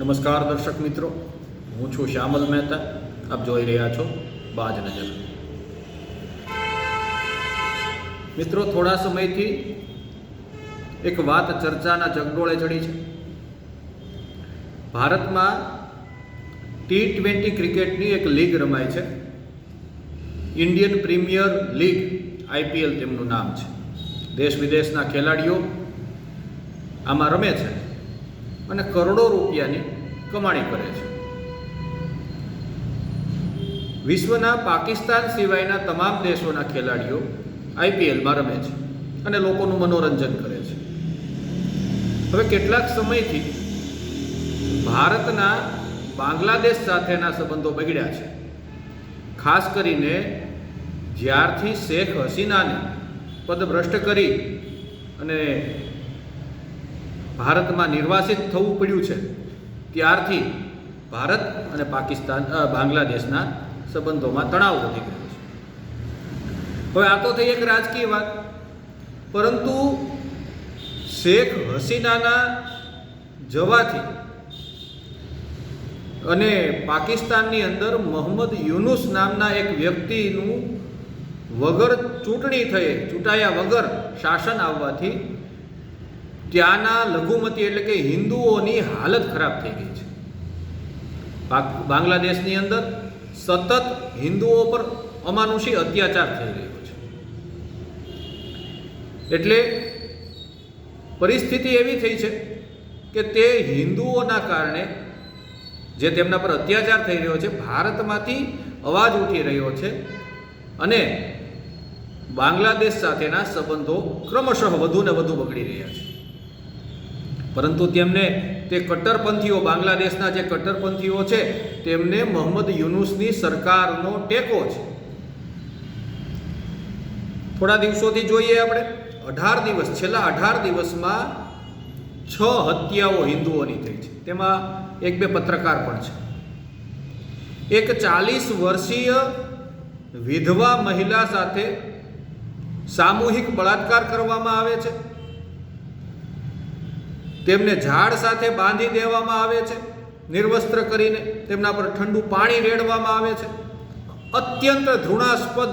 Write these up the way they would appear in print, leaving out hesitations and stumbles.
નમસ્કાર દર્શક મિત્રો, હું છું શ્યામલ મહેતા. આપ જોઈ રહ્યા છો બાજ નજર. મિત્રો, થોડા સમયથી એક વાત ચર્ચાના ચગડોળે ચડી છે. ભારતમાં T20 ક્રિકેટની એક લીગ રમાય છે, ઇન્ડિયન પ્રીમિયર લીગ, IPL તેમનું નામ છે. દેશ વિદેશના ખેલાડીઓ આમાં રમે છે અને કરોડો રૂપિયાની કમાણી કરે છે. વિશ્વના પાકિસ્તાન સિવાયના તમામ દેશોના ખેલાડીઓ IPLમાં રમે છે અને લોકોનું મનોરંજન કરે છે. હવે કેટલાક સમયથી ભારતના બાંગ્લાદેશ સાથેના સંબંધો બગડ્યા છે. ખાસ કરીને જ્યારથી શેખ હસીનાને પદભ્રષ્ટ કરી અને ભારતમાં નિર્વાસિત થવું પડ્યું છે, ત્યારથી ભારત અને બાંગ્લાદેશના સંબંધોમાં તણાવ વધી ગયો છે. હવે આ તો થઈ એક રાજકીય વાત, પરંતુ શેખ હસીનાના જવાથી અને પાકિસ્તાનની અંદર મોહમ્મદ યુનુસ નામના એક વ્યક્તિનું વગર ચૂંટાયા વગર શાસન આવવાથી ત્યાંના લઘુમતી એટલે કે હિન્દુઓની હાલત ખરાબ થઈ ગઈ છે. બાંગ્લાદેશની અંદર સતત હિન્દુઓ પર અમાનુષી અત્યાચાર થઈ રહ્યો છે. એટલે પરિસ્થિતિ એવી થઈ છે કે તે હિન્દુઓના કારણે જે તેમના પર અત્યાચાર થઈ રહ્યો છે, ભારતમાંથી અવાજ ઉઠી રહ્યો છે અને બાંગ્લાદેશ સાથેના સંબંધો ક્રમશઃ વધુ ને વધુ બગડી રહ્યા છે. પરંતુ તેમને તે કટ્ટરપંથીઓ, બાંગ્લાદેશના જે કટ્ટરપંથીઓ છે, તેમને મોહમ્મદ યુનુસની સરકારનો ટેકો છે. થોડા દિવસોથી જોઈએ આપણે, છેલ્લા 18 દિવસમાં 6 હત્યાઓ હિન્દુઓની થઈ છે. તેમાં 1-2 પત્રકાર પણ છે. એક 40 વર્ષીય વિધવા મહિલા સાથે સામૂહિક બળાત્કાર કરવામાં આવે છે. તેમને ઝાડ સાથે બાંધી દેવામાં આવે છે, નિર્વસ્ત્ર કરીને તેમના પર ઠંડુ પાણી રેડવામાં આવે છે. અત્યંત ઘૃણાસ્પદ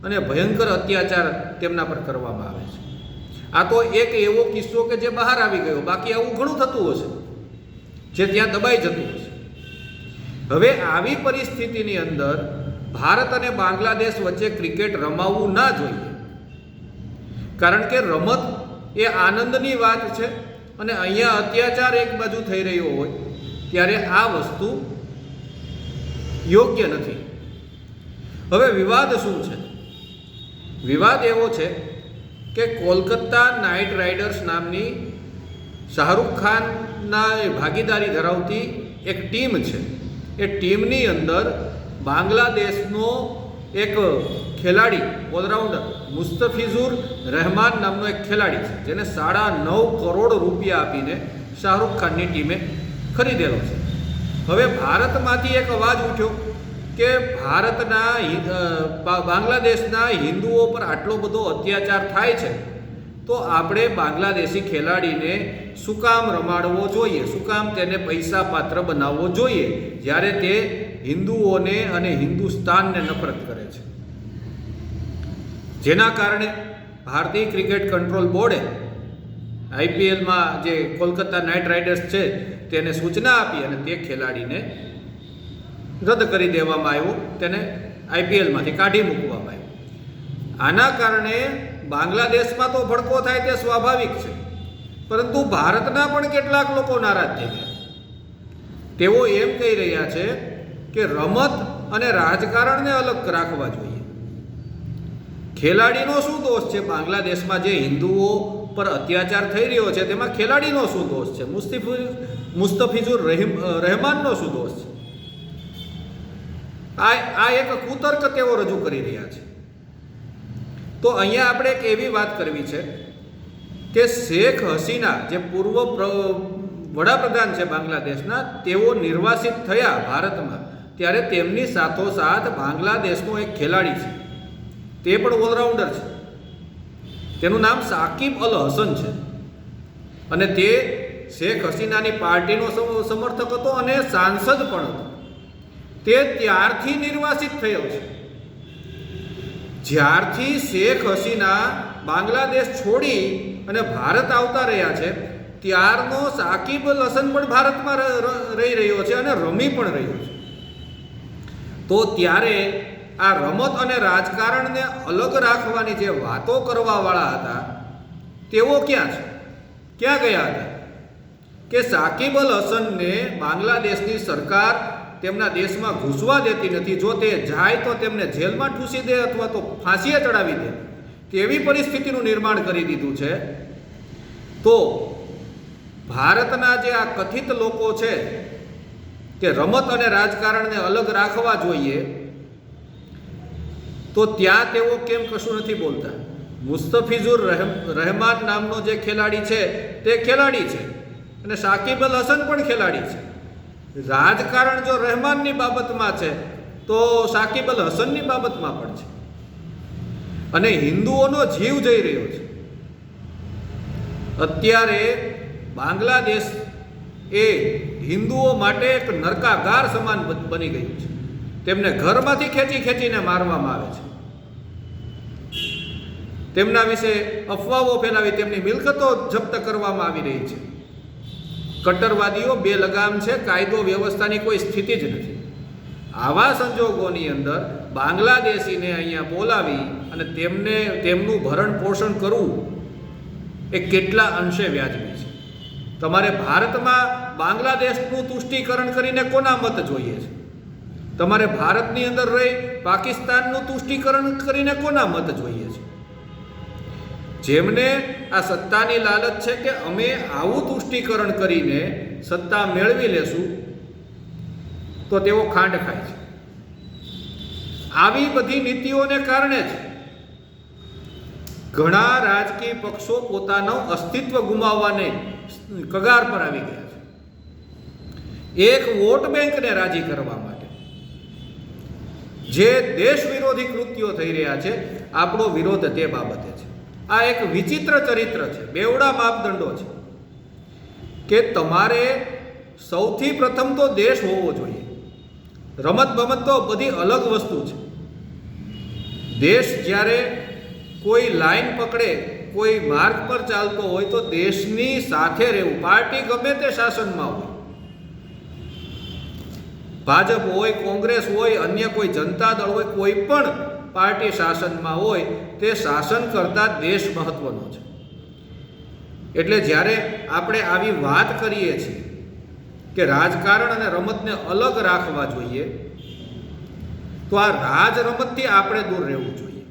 અને ભયંકર અત્યાચાર તેમના પર કરવામાં આવે છે. આ તો એક એવો કિસ્સો કે જે બહાર આવી ગયો, બાકી આવું ઘણું થતું હશે જે ત્યાં દબાઈ જતું હશે. હવે આવી પરિસ્થિતિની અંદર ભારત અને બાંગ્લાદેશ વચ્ચે ક્રિકેટ રમાવવું ના જોઈએ, કારણ કે રમત એ આનંદની વાત છે અને અહીંયા અત્યાચાર એક બાજુ થઈ રહ્યો હોય ત્યારે આ વસ્તુ યોગ્ય નથી. હવે વિવાદ શું છે? વિવાદ એવો છે કે કોલકાતા નાઇટ રાઇડર્સ નામની શાહરૂખ ખાનના ભાગીદારી ધરાવતી એક ટીમ છે. એ ટીમની અંદર બાંગ્લાદેશનો એક ખેલાડી, ઓલરાઉન્ડર મુસ્તફિઝુર રહેમાન નામનો એક ખેલાડી છે, જેને 9.5 કરોડ રૂપિયા આપીને શાહરૂખ ખાનની ટીમે ખરીદેલો છે. હવે ભારતમાંથી એક અવાજ ઉઠ્યો કે બાંગ્લાદેશના હિન્દુઓ પર આટલો બધો અત્યાચાર થાય છે, તો આપણે બાંગ્લાદેશી ખેલાડીને શું કામ રમાડવો જોઈએ, શું કામ તેને પૈસા પાત્ર બનાવવો જોઈએ, જ્યારે તે હિન્દુઓને અને હિન્દુસ્તાનને નફરત કરે છે. જેના કારણે ભારતીય ક્રિકેટ કંટ્રોલ બોર્ડે IPLમાં જે કોલકાતા નાઇટ રાઇડર્સ છે તેને સૂચના આપી અને તે ખેલાડીને રદ કરી દેવામાં આવ્યો, તેને IPLમાંથી કાઢી મૂકવામાં આવ્યો. આના કારણે બાંગ્લાદેશમાં તો ભડકો થાય તે સ્વાભાવિક છે, પરંતુ ભારતના પણ કેટલાક લોકો નારાજ થઈ ગયા. તેઓ એમ કહી રહ્યા છે કે રમત અને રાજકારણને અલગ રાખવા જોઈએ. ખેલાડીનો શું દોષ છે? બાંગ્લાદેશમાં જે હિન્દુઓ પર અત્યાચાર થઈ રહ્યો છે તેમાં ખેલાડીનો શું દોષ છે? મુસ્તફિઝુર રહેમાનનો શું દોષ છે? આ એક કુતર્ક તેઓ રજૂ કરી રહ્યા છે. તો અહીંયા આપણે એક એવી વાત કરવી છે કે શેખ હસીના, જે પૂર્વ વડાપ્રધાન છે બાંગ્લાદેશના, તેઓ નિર્વાસિત થયા ભારતમાં, ત્યારે તેમની સાથોસાથ બાંગ્લાદેશનો એક ખેલાડી છે, તે પણ ઓલરાઉન્ડર છે. તેનું નામ સાકિબ અલ હસન છે અને તે શેખ હસીનાની પાર્ટીનો સમર્થક હતો અને સાંસદ પણ હતો. તે ત્યારથી નિર્વાસિત થયો છે. જ્યારથી શેખ હસીના બાંગ્લાદેશ છોડી અને ભારત આવતા રહ્યા છે ત્યારનો સાકિબ અલ હસન પણ ભારતમાં રહી રહ્યો છે અને રમી પણ રહ્યો છે. તો ત્યારે આ રમત અને રાજકારણને અલગ રાખવાની જે વાતો કરવાવાળા હતા તેઓ ક્યાં છે, ક્યાં ગયા હતા? કે સાકિબ અલ હસનને બાંગ્લાદેશની સરકાર તેમના દેશમાં ઘૂસવા દેતી નથી. જો તે જાય તો તેમને જેલમાં ઠૂસી દે અથવા તો ફાંસીએ ચડાવી દે તેવી પરિસ્થિતિનું નિર્માણ કરી દીધું છે. તો ભારતના જે આ કથિત લોકો છે કે રમત અને રાજકારણને અલગ રાખવા જોઈએ, તો ત્યાં તેઓ કેમ કશું નથી બોલતા? મુસ્તફિઝુર રહેમાન નામનો જે ખેલાડી છે તે ખેલાડી છે અને સાકિબ અલ હસન પણ ખેલાડી છે. રાજકારણ જો રહેમાનની બાબતમાં છે તો સાકિબ અલ હસનની બાબતમાં પણ છે. અને હિન્દુઓનો જીવ જઈ રહ્યો છે. અત્યારે બાંગ્લાદેશ એ હિન્દુઓ માટે એક નરકાગાર સમાન બની ગયું છે. તેમને ઘરમાંથી ખેંચીને મારવામાં આવે છે. તેમના વિશે અફવાઓ ફેલાવી તેમની મિલકતો જપ્ત કરવામાં આવી રહી છે. કટ્ટરવાદીઓ બે લગામ છે, કાયદો વ્યવસ્થાની કોઈ સ્થિતિ જ નથી. આવા સંજોગોની અંદર બાંગ્લાદેશીને અહીંયા બોલાવી અને તેમનું ભરણ પોષણ કરવું એ કેટલા અંશે વ્યાજબી છે? તમારે ભારતમાં બાંગ્લાદેશનું તુષ્ટિકરણ કરીને કોના મત જોઈએ છે? તમારે ભારતની અંદર રહી પાકિસ્તાનનું તુષ્ટિકરણ કરીને કોના મત જોઈએ છે? જેમને આ સત્તાની લાલચ છે કે અમે આવું તુષ્ટિકરણ કરીને સત્તા મેળવી લેશું, તો તેઓ ખાંડ ખાય છે. આવી બધી નીતિઓને કારણે જ ઘણા રાજકીય પક્ષો પોતાનું અસ્તિત્વ ગુમાવવાને કગાર પર આવી ગયા છે. એક વોટ બેંકને રાજી કરવા માટે જે દેશ વિરોધી કૃત્યો થઈ રહ્યા છે, આપણો વિરોધ તે બાબતે છે. આ એક વિચિત્ર ચરિત્ર છે, બેવડા માપદંડો છે કે તમારે સૌથી પ્રથમ તો દેશ હોવો જોઈએ. રમત બમત તો બધી અલગ વસ્તુ છે. દેશ જ્યારે કોઈ લાઈન પકડે, કોઈ માર્ગ પર ચાલતો હોય તો દેશની સાથે રહેવું. પાર્ટી ગમે તે શાસનમાં હોય, ભાજપ હોય, કોંગ્રેસ હોય, અન્ય કોઈ જનતા દળ હોય, કોઈ પણ પાર્ટી શાસનમાં હોય, તે શાસન કરતાં દેશ મહત્વનો છે. એટલે જ્યારે આપણે આવી વાત કરીએ છીએ કે રાજકારણ અને રમતને અલગ રાખવા જોઈએ, તો આ રાજ રમતથી આપણે દૂર રહેવું જોઈએ.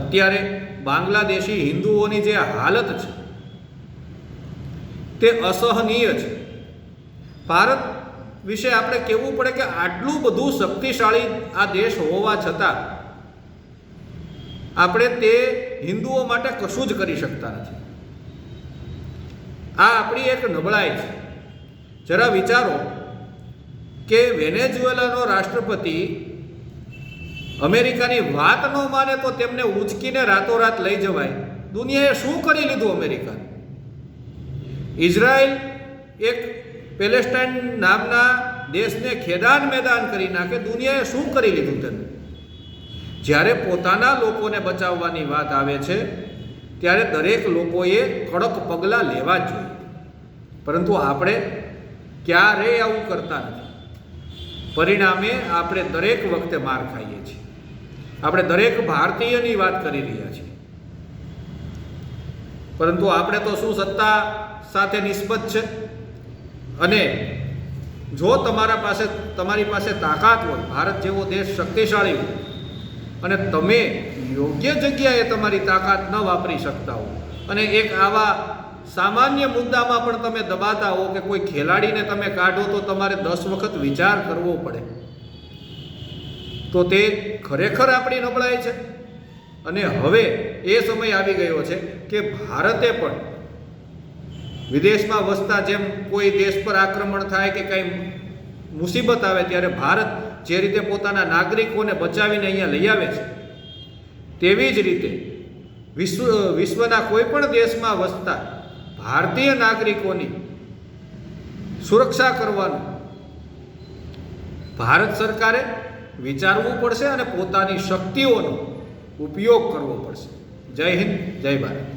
અત્યારે બાંગ્લાદેશી હિન્દુઓની જે હાલત છે તે અસહનીય છે. ભારત વિશે આપણે કહેવું પડે કે આટલું બધું શક્તિશાળી આ દેશ હોવા છતાં આપણે તે હિન્દુઓ માટે કશું જ કરી શકતા નથી. આ આપણી એક નબળાઈ છે. જરા વિચારો કે વેનેઝુએલાનો રાષ્ટ્રપતિ અમેરિકાની વાત ન માને તો તેમને ઉંચકીને રાતોરાત લઈ જવાય. દુનિયાએ શું કરી લીધું અમેરિકાને? ઇઝરાયલ એક પેલેસ્ટાઇન નામના દેશને ખેદાન મેદાન કરી નાખે. દુનિયાએ શું કરી લીધું તેને? જ્યારે પોતાના લોકોને બચાવવાની વાત આવે છે ત્યારે દરેક લોકોએ કડક પગલાં લેવા જ જોઈએ. પરંતુ આપણે ક્યારેય આવું કરતા નથી. પરિણામે આપણે દરેક વખતે માર ખાઈએ છીએ. આપણે દરેક ભારતીયની વાત કરી રહ્યા છીએ, પરંતુ આપણે તો શું સત્તા સાથે નિસ્બત છે? અને જો તમારી પાસે તાકાત હોય, ભારત જેવો દેશ શક્તિશાળી હોય, અને તમે યોગ્ય જગ્યાએ તમારી તાકાત ન વાપરી શકતા હો અને એક આવા સામાન્ય મુદ્દામાં પણ તમે દબાતા હો કે કોઈ ખેલાડીને તમે કાઢો તો તમારે 10 વખત વિચાર કરવો પડે, તો તે ખરેખર આપણી નબળાઈ છે. અને હવે એ સમય આવી ગયો છે કે ભારતે પણ વિદેશમાં વસતા, જેમ કોઈ દેશ પર આક્રમણ થાય કે કંઈ મુસીબત આવે ત્યારે ભારત જે રીતે પોતાના નાગરિકોને બચાવીને અહીંયા લઈ આવે છે, તેવી જ રીતે વિશ્વના કોઈ પણ દેશમાં વસતા ભારતીય નાગરિકોની સુરક્ષા કરવાનું ભારત સરકારે વિચારવું પડશે અને પોતાની શક્તિઓનો ઉપયોગ કરવો પડશે. જય હિન્દ, જય ભારત.